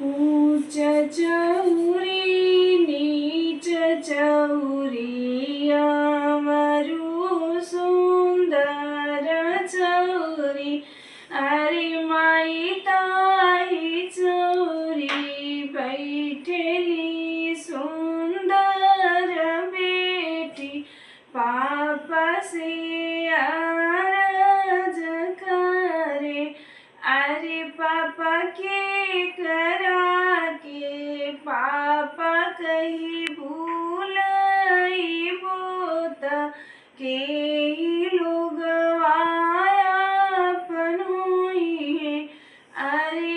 ऊंच चौरी नीच चौरी अमरु सुंदर चौरी अरे माई ताई चौरी बैठेली सुंदर बेटी पापा से आरज करे अरे पापा के करा के पापा कही भूल बोत के लोग अपन हुई है अरे